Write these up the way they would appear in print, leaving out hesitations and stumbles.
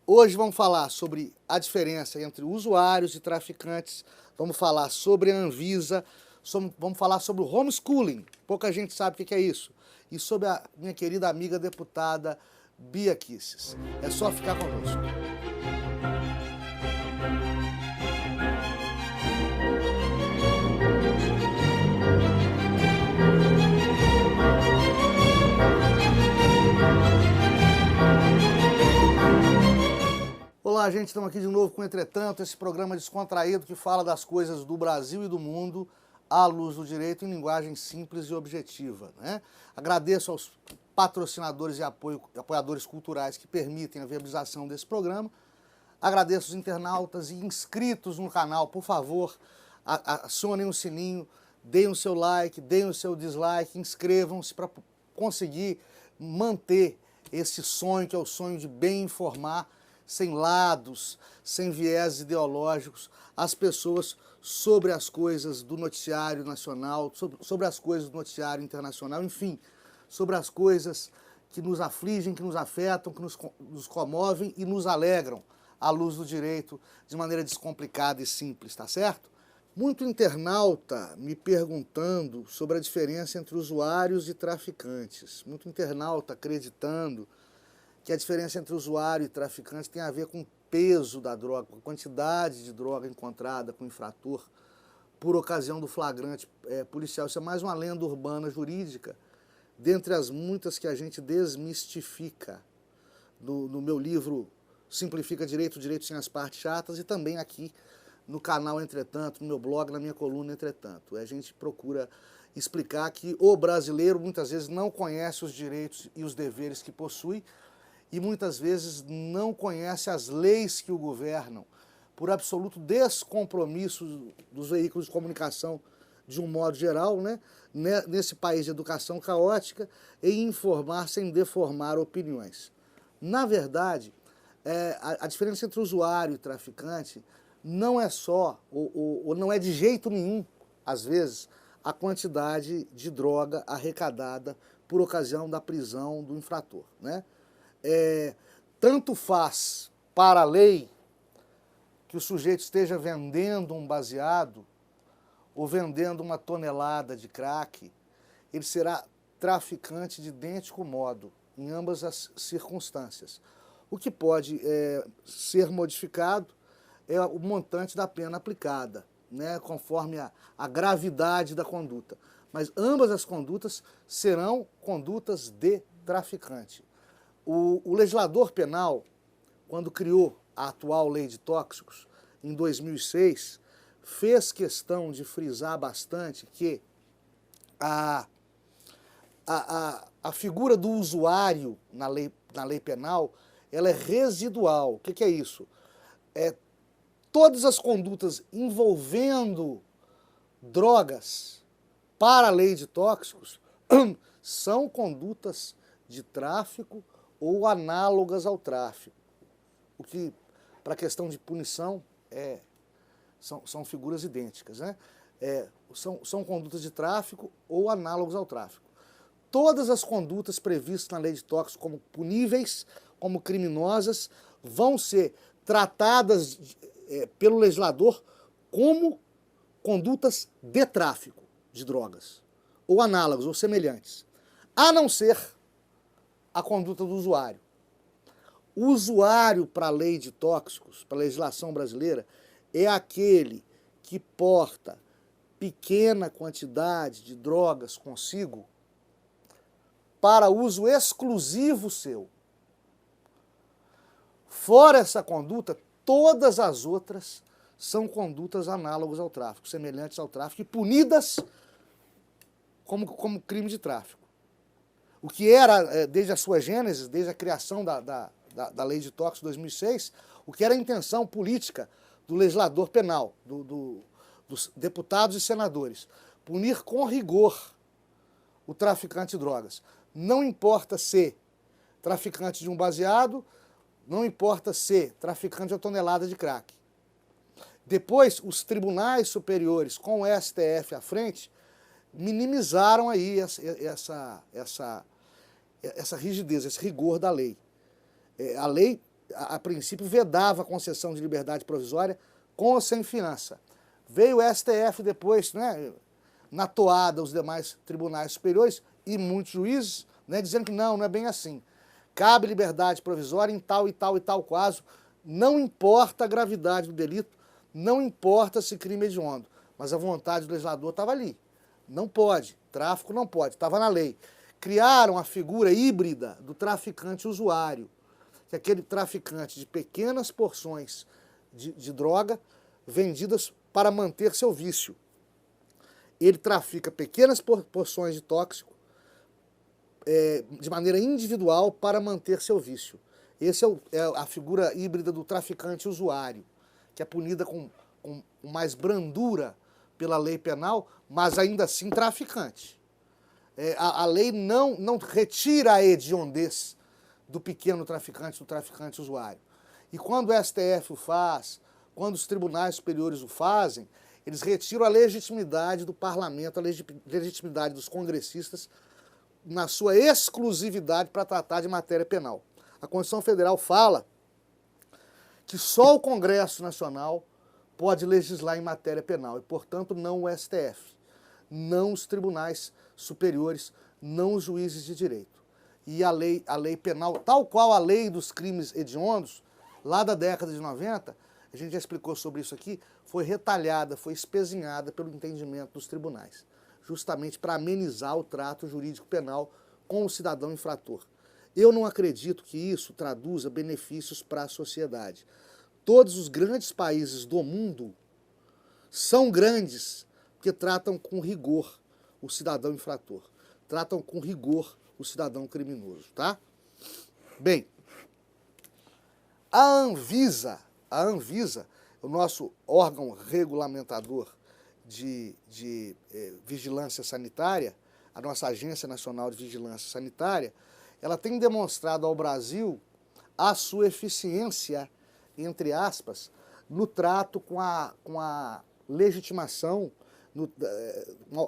Hoje vamos falar sobre a diferença entre usuários e traficantes, vamos falar sobre a Anvisa, vamos falar sobre o homeschooling, pouca gente sabe o que é isso, e sobre a minha querida amiga deputada Bia Kicis. É só ficar conosco. Olá, gente, estamos aqui de novo com Entretanto, esse programa descontraído que fala das coisas do Brasil e do mundo à luz do direito em linguagem simples e objetiva, né? Agradeço aos patrocinadores e apoiadores culturais que permitem a viabilização desse programa. Agradeço os internautas e inscritos no canal, por favor, acionem o sininho, deem o seu like, deem o seu dislike, inscrevam-se para conseguir manter esse sonho, que é o sonho de bem informar, sem lados, sem viés ideológicos, as pessoas sobre as coisas do noticiário nacional, sobre as coisas do noticiário internacional, enfim, sobre as coisas que nos afligem, que nos afetam, que nos comovem e nos alegram à luz do direito de maneira descomplicada e simples, tá certo? Muito internauta me perguntando sobre a diferença entre usuários e traficantes. Muito internauta acreditando que a diferença entre usuário e traficante tem a ver com o peso da droga, com a quantidade de droga encontrada com o infrator por ocasião do flagrante policial. Isso é mais uma lenda urbana jurídica, dentre as muitas que a gente desmistifica no meu livro Simplifica Direito, Direito Sem as Partes Chatas, e também aqui no canal Entretanto, no meu blog, na minha coluna Entretanto. A gente procura explicar que o brasileiro muitas vezes não conhece os direitos e os deveres que possui, e muitas vezes não conhece as leis que o governam, por absoluto descompromisso dos veículos de comunicação de um modo geral, né? Nesse país de educação caótica, em informar sem deformar opiniões. Na verdade, a diferença entre usuário e traficante não é só, ou não é de jeito nenhum, às vezes, a quantidade de droga arrecadada por ocasião da prisão do infrator, né? Tanto faz para a lei que o sujeito esteja vendendo um baseado ou vendendo uma tonelada de crack, ele será traficante de idêntico modo, em ambas as circunstâncias. O que pode ser modificado é o montante da pena aplicada, né, conforme a gravidade da conduta. Mas ambas as condutas serão condutas de traficante. O legislador penal, quando criou a atual lei de tóxicos, em 2006, fez questão de frisar bastante que a figura do usuário na lei penal, ela é residual. O que é isso? Todas as condutas envolvendo drogas para a lei de tóxicos são condutas de tráfico ou análogas ao tráfico, o que, para a questão de punição, são figuras idênticas, né? São condutas de tráfico ou análogas ao tráfico. Todas as condutas previstas na lei de tóxicos como puníveis, como criminosas, vão ser tratadas pelo legislador como condutas de tráfico de drogas, ou análogos, ou semelhantes, a não ser a conduta do usuário. O usuário para a lei de tóxicos, para a legislação brasileira, é aquele que porta pequena quantidade de drogas consigo para uso exclusivo seu. Fora essa conduta, todas as outras são condutas análogas ao tráfico, semelhantes ao tráfico e punidas como crime de tráfico. O que era, desde a sua gênese, desde a criação da lei de tóxicos de 2006, o que era a intenção política do legislador penal, dos deputados e senadores, punir com rigor o traficante de drogas. Não importa ser traficante de um baseado, não importa ser traficante de uma tonelada de crack. Depois, os tribunais superiores, com o STF à frente, minimizaram aí essa rigidez, esse rigor da lei. A lei a princípio, vedava a concessão de liberdade provisória com ou sem fiança. Veio o STF depois, né, na toada, os demais tribunais superiores e muitos juízes, né, dizendo que não é bem assim. Cabe liberdade provisória em tal e tal e tal caso, não importa a gravidade do delito, não importa se crime hediondo, mas a vontade do legislador estava ali. Não pode, tráfico não pode, estava na lei. Criaram a figura híbrida do traficante usuário, que é aquele traficante de pequenas porções de droga vendidas para manter seu vício. Ele trafica pequenas porções de tóxico de maneira individual para manter seu vício. Essa é a figura híbrida do traficante usuário, que é punida com mais brandura pela lei penal, mas ainda assim traficante. A lei não retira a hediondez do pequeno traficante, do traficante usuário. E quando o STF o faz, quando os tribunais superiores o fazem, eles retiram a legitimidade do parlamento, a legitimidade dos congressistas na sua exclusividade para tratar de matéria penal. A Constituição Federal fala que só o Congresso Nacional pode legislar em matéria penal e, portanto, não o STF, não os tribunais superiores, não os juízes de direito. E a lei penal, tal qual a lei dos crimes hediondos, lá da década de 90, a gente já explicou sobre isso aqui, foi retalhada, foi espezinhada pelo entendimento dos tribunais, justamente para amenizar o trato jurídico penal com o cidadão infrator. Eu não acredito que isso traduza benefícios para a sociedade. Todos os grandes países do mundo são grandes porque tratam com rigor o cidadão infrator, tratam com rigor o cidadão criminoso, tá? Bem, a Anvisa, o nosso órgão regulamentador de vigilância sanitária, a nossa Agência Nacional de Vigilância Sanitária, ela tem demonstrado ao Brasil a sua eficiência, entre aspas, no trato com a legitimação,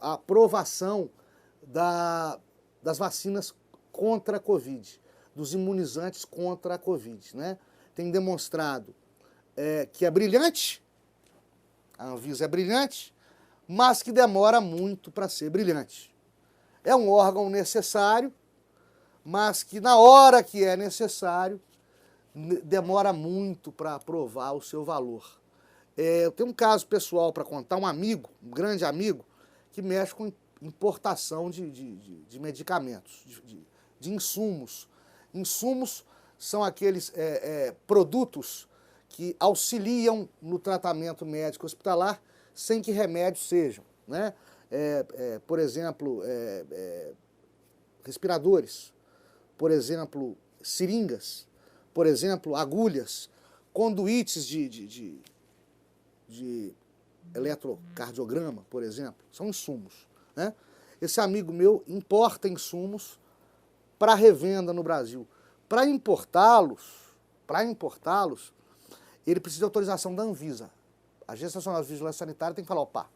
a aprovação das vacinas contra a Covid, dos imunizantes contra a Covid, né? Tem demonstrado que é brilhante, a Anvisa é brilhante, mas que demora muito para ser brilhante. É um órgão necessário, mas que na hora que é necessário, demora muito para aprovar o seu valor. Eu tenho um caso pessoal para contar, um amigo, um grande amigo, que mexe com importação de medicamentos, de insumos. Insumos são aqueles produtos que auxiliam no tratamento médico hospitalar sem que remédios sejam, né? Por exemplo, respiradores, por exemplo, seringas, por exemplo, agulhas, conduítes de eletrocardiograma, por exemplo, são insumos, né? Esse amigo meu importa insumos para revenda no Brasil. Para importá-los, ele precisa de autorização da Anvisa. A Agência Nacional de Vigilância Sanitária tem que falar, opa,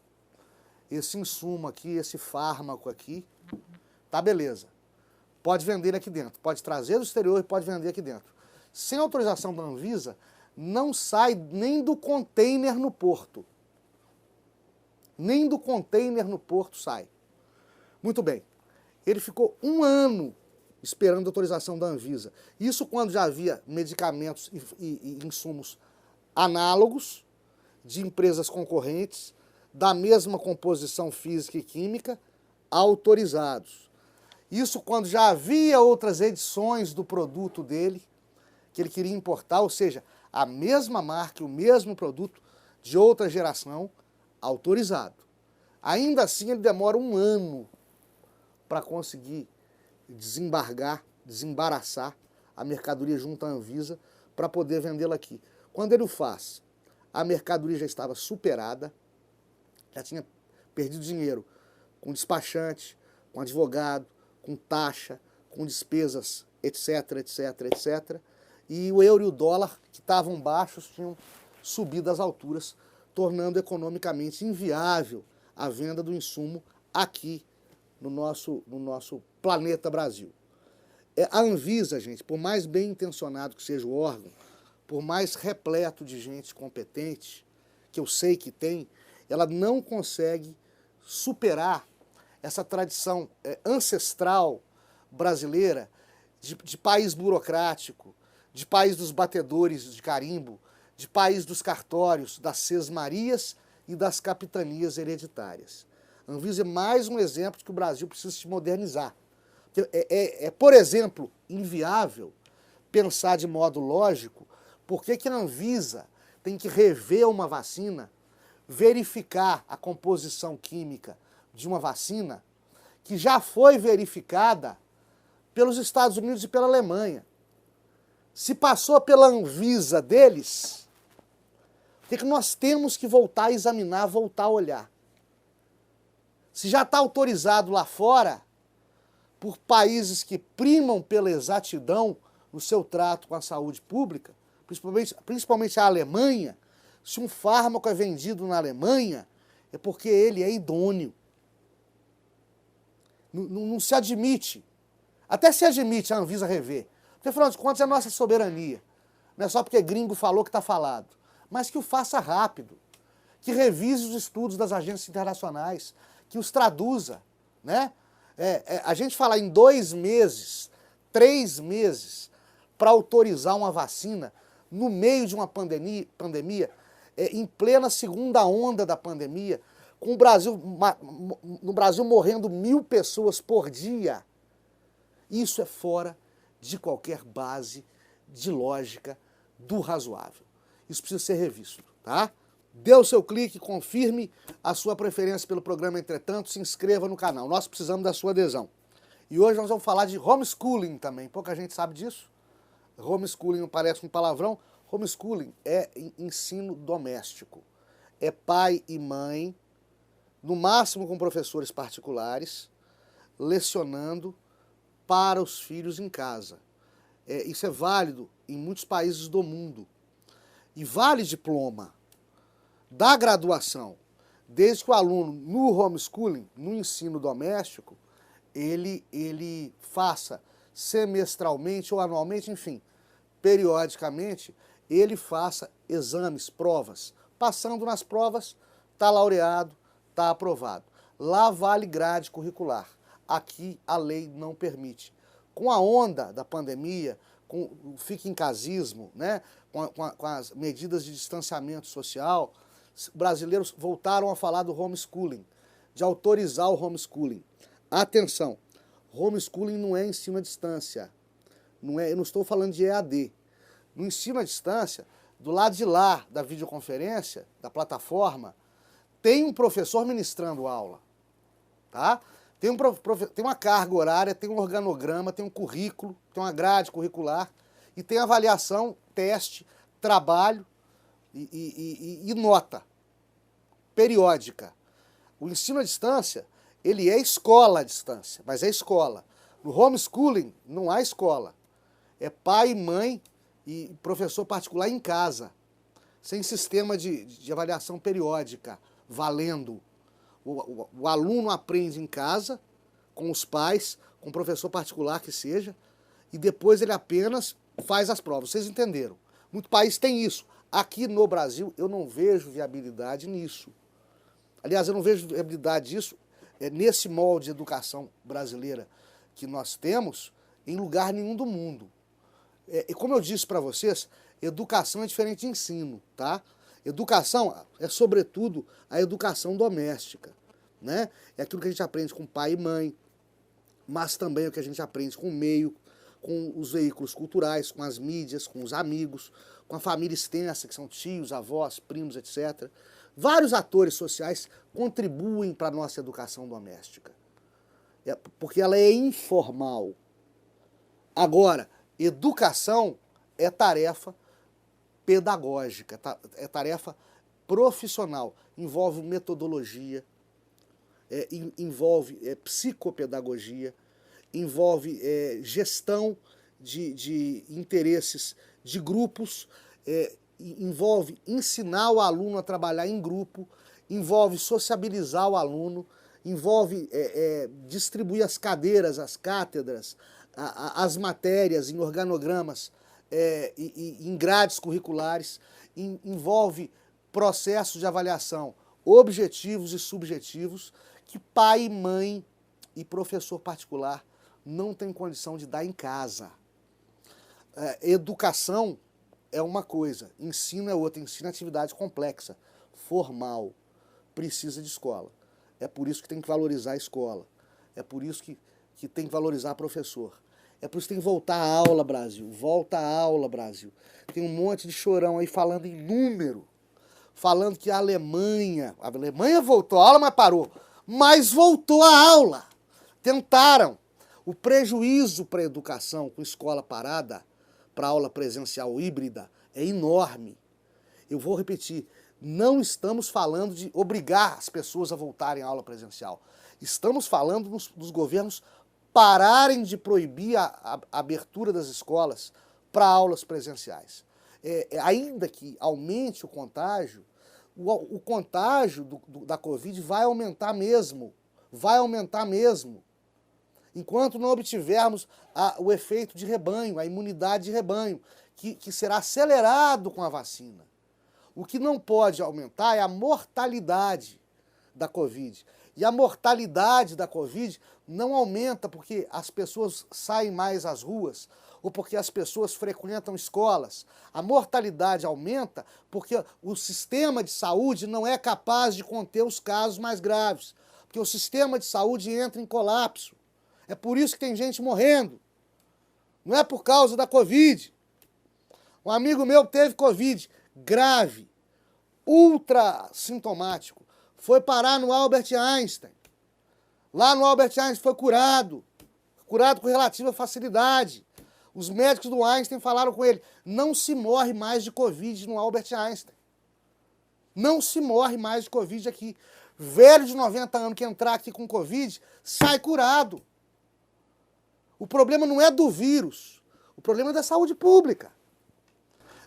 esse insumo aqui, esse fármaco aqui, tá beleza. Pode vender aqui dentro, pode trazer do exterior e pode vender aqui dentro. Sem autorização da Anvisa, não sai nem do container no porto. Nem do container no porto sai. Muito bem. Ele ficou 1 ano esperando a autorização da Anvisa. Isso quando já havia medicamentos e insumos análogos de empresas concorrentes, da mesma composição física e química, autorizados. Isso quando já havia outras edições do produto dele, que ele queria importar, ou seja, a mesma marca, o mesmo produto de outra geração, autorizado. Ainda assim, ele demora 1 ano para conseguir desembaraçar a mercadoria junto à Anvisa para poder vendê-la aqui. Quando ele o faz, a mercadoria já estava superada, já tinha perdido dinheiro com despachante, com advogado, com taxa, com despesas, etc, etc, etc. E o euro e o dólar, que estavam baixos, tinham subido às alturas, tornando economicamente inviável a venda do insumo aqui no nosso planeta Brasil. A Anvisa, gente, por mais bem intencionado que seja o órgão, por mais repleto de gente competente, que eu sei que tem, ela não consegue superar essa tradição ancestral brasileira de país burocrático, de país dos batedores de carimbo, de país dos cartórios, das sesmarias e das capitanias hereditárias. A Anvisa é mais um exemplo de que o Brasil precisa se modernizar. Por exemplo, inviável pensar de modo lógico por que a Anvisa tem que rever uma vacina, verificar a composição química de uma vacina que já foi verificada pelos Estados Unidos e pela Alemanha. Se passou pela Anvisa deles, o que nós temos que voltar a examinar, voltar a olhar? Se já está autorizado lá fora, por países que primam pela exatidão no seu trato com a saúde pública, principalmente a Alemanha, se um fármaco é vendido na Alemanha, é porque ele é idôneo. Não se admite. Até se admite a Anvisa rever. Porque, afinal de contas, é nossa soberania. Não é só porque gringo falou que está falado. Mas que o faça rápido. Que revise os estudos das agências internacionais. Que os traduza. Né? A gente falar em 2 meses, 3 meses, para autorizar uma vacina no meio de uma pandemia, em plena segunda onda da pandemia, com no Brasil morrendo 1.000 pessoas por dia. Isso é fora de qualquer base de lógica do razoável. Isso precisa ser revisto, tá? Dê o seu clique, confirme a sua preferência pelo programa Entretanto, se inscreva no canal. Nós precisamos da sua adesão. E hoje nós vamos falar de homeschooling também. Pouca gente sabe disso. Homeschooling não parece um palavrão. Homeschooling é ensino doméstico. É pai e mãe, no máximo com professores particulares, lecionando para os filhos em casa. Isso é válido em muitos países do mundo. E vale diploma da graduação, desde que o aluno no homeschooling, no ensino doméstico, ele faça semestralmente ou anualmente, enfim, periodicamente, ele faça exames, provas. Passando nas provas, está laureado, está aprovado. Lá vale grade curricular. Aqui a lei não permite. Com a onda da pandemia, com o fique-em-casismo, né, com as medidas de distanciamento social, brasileiros voltaram a falar do homeschooling, de autorizar o homeschooling. Atenção, homeschooling não é ensino à distância. Eu não estou falando de EAD. No ensino à distância, do lado de lá da videoconferência, da plataforma, tem um professor ministrando aula. Tá? Tem uma carga horária, tem um organograma, tem um currículo, tem uma grade curricular e tem avaliação, teste, trabalho e nota periódica. O ensino à distância, ele é escola à distância, mas é escola. No homeschooling, não há escola. É pai, mãe e professor particular em casa, sem sistema de avaliação periódica, valendo. O aluno aprende em casa, com os pais, com o professor particular que seja, e depois ele apenas faz as provas. Vocês entenderam? Muito país tem isso. Aqui no Brasil, eu não vejo viabilidade nisso. Aliás, eu não vejo viabilidade disso nesse molde de educação brasileira que nós temos em lugar nenhum do mundo. E como eu disse para vocês, educação é diferente de ensino, tá? Educação é, sobretudo, a educação doméstica, né? É aquilo que a gente aprende com pai e mãe, mas também é o que a gente aprende com o meio, com os veículos culturais, com as mídias, com os amigos, com a família extensa, que são tios, avós, primos, etc. Vários atores sociais contribuem para a nossa educação doméstica, porque ela é informal. Agora, educação é tarefa pedagógica, é tarefa profissional, envolve metodologia, envolve psicopedagogia, envolve gestão de interesses de grupos, envolve ensinar o aluno a trabalhar em grupo, envolve sociabilizar o aluno, envolve distribuir as cadeiras, as cátedras, as matérias em organogramas em grades curriculares, envolve processos de avaliação objetivos e subjetivos que pai, mãe e professor particular não tem condição de dar em casa. Educação é uma coisa, ensino é outra, ensino é atividade complexa, formal, precisa de escola. É por isso que tem que valorizar a escola, é por isso que tem que valorizar professor. É por isso que tem que voltar à aula, Brasil. Volta à aula, Brasil. Tem um monte de chorão aí falando em número, falando que a Alemanha voltou à aula, mas parou. Mas voltou à aula. Tentaram. O prejuízo para a educação com escola parada, para aula presencial híbrida, é enorme. Eu vou repetir, não estamos falando de obrigar as pessoas a voltarem à aula presencial. Estamos falando dos governos pararem de proibir a abertura das escolas para aulas presenciais. Ainda que aumente o contágio, o contágio da Covid vai aumentar mesmo. Vai aumentar mesmo. Enquanto não obtivermos o efeito de rebanho, a imunidade de rebanho, que será acelerado com a vacina. O que não pode aumentar é a mortalidade da Covid. E a mortalidade da Covid não aumenta porque as pessoas saem mais às ruas ou porque as pessoas frequentam escolas. A mortalidade aumenta porque o sistema de saúde não é capaz de conter os casos mais graves. Porque o sistema de saúde entra em colapso. É por isso que tem gente morrendo. Não é por causa da Covid. Um amigo meu teve Covid grave, ultra sintomático. Foi parar no Albert Einstein. Lá no Albert Einstein foi curado com relativa facilidade. Os médicos do Einstein falaram com ele, não se morre mais de Covid no Albert Einstein. Não se morre mais de Covid aqui. Velho de 90 anos que entrar aqui com Covid, sai curado. O problema não é do vírus, o problema é da saúde pública.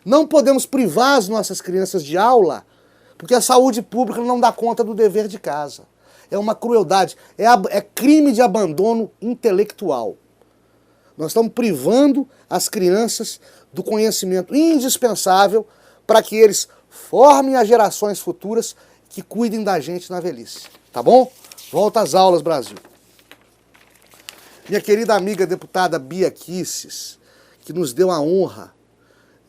Não podemos privar as nossas crianças de aula, porque a saúde pública não dá conta do dever de casa. É uma crueldade, é crime de abandono intelectual. Nós estamos privando as crianças do conhecimento indispensável para que eles formem as gerações futuras que cuidem da gente na velhice. Tá bom? Volta às aulas, Brasil. Minha querida amiga deputada Bia Kicis, que nos deu a honra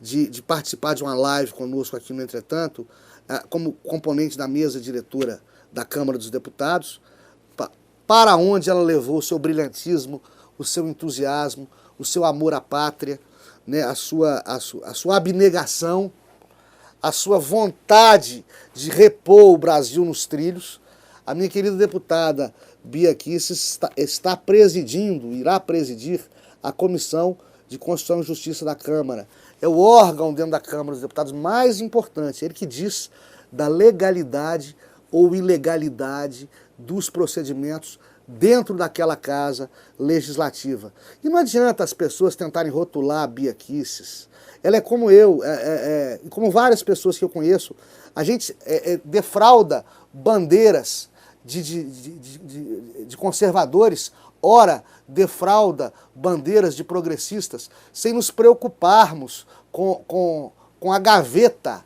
de participar de uma live conosco aqui no Entretanto, como componente da mesa diretora da Câmara dos Deputados, para onde ela levou o seu brilhantismo, o seu entusiasmo, o seu amor à pátria, né, a sua abnegação, a sua vontade de repor o Brasil nos trilhos. A minha querida deputada Bia Kicis está presidindo, irá presidir a Comissão de Constituição e Justiça da Câmara. É o órgão dentro da Câmara dos Deputados mais importante, ele que diz da legalidade ou ilegalidade dos procedimentos dentro daquela casa legislativa. E não adianta as pessoas tentarem rotular a Bia Kicis. Ela é como eu, como várias pessoas que eu conheço, a gente defrauda bandeiras de conservadores, ora defrauda bandeiras de progressistas, sem nos preocuparmos com a gaveta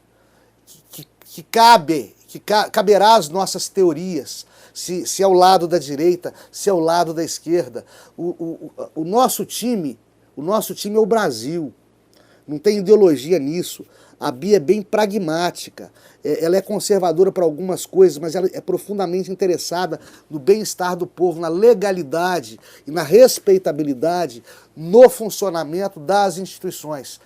que caberá às nossas teorias, se é o lado da direita, se é o lado da esquerda. O nosso time é o Brasil. Não tem ideologia nisso. A Bia é bem pragmática. Ela é conservadora para algumas coisas, mas ela é profundamente interessada no bem-estar do povo, na legalidade e na respeitabilidade no funcionamento das instituições.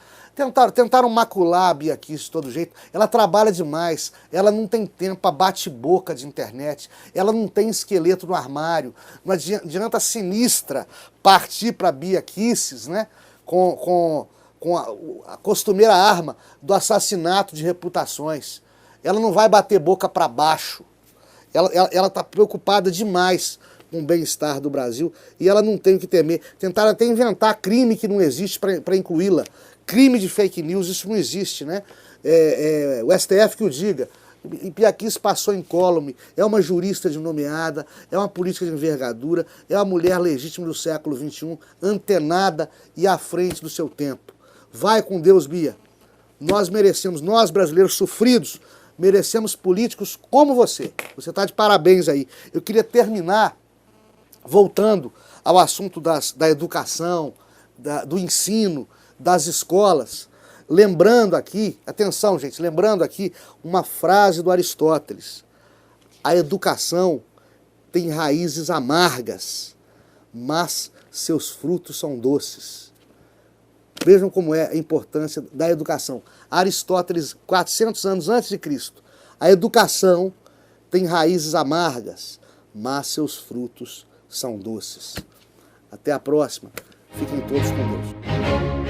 Tentaram macular a Bia Kicis de todo jeito. Ela trabalha demais, ela não tem tempo para bate-boca de internet, ela não tem esqueleto no armário. Não adianta a sinistra partir para a Bia Kicis, né, com a costumeira arma do assassinato de reputações. Ela não vai bater boca para baixo. Ela está preocupada demais com o bem-estar do Brasil e ela não tem o que temer. Tentaram até inventar crime que não existe para incluí-la. Crime de fake news, isso não existe, né? O STF que o diga. E Bia Kicis passou incólume, é uma jurista de nomeada, é uma política de envergadura, é uma mulher legítima do século XXI, antenada e à frente do seu tempo. Vai com Deus, Bia. Nós merecemos, nós brasileiros sofridos, merecemos políticos como você. Você está de parabéns aí. Eu queria terminar voltando ao assunto da educação, do ensino, das escolas, lembrando aqui, atenção gente, lembrando aqui uma frase do Aristóteles. A educação tem raízes amargas, mas seus frutos são doces. Vejam como é a importância da educação. Aristóteles, 400 anos antes de Cristo. A educação tem raízes amargas, mas seus frutos são doces. Até a próxima. Fiquem todos com Deus.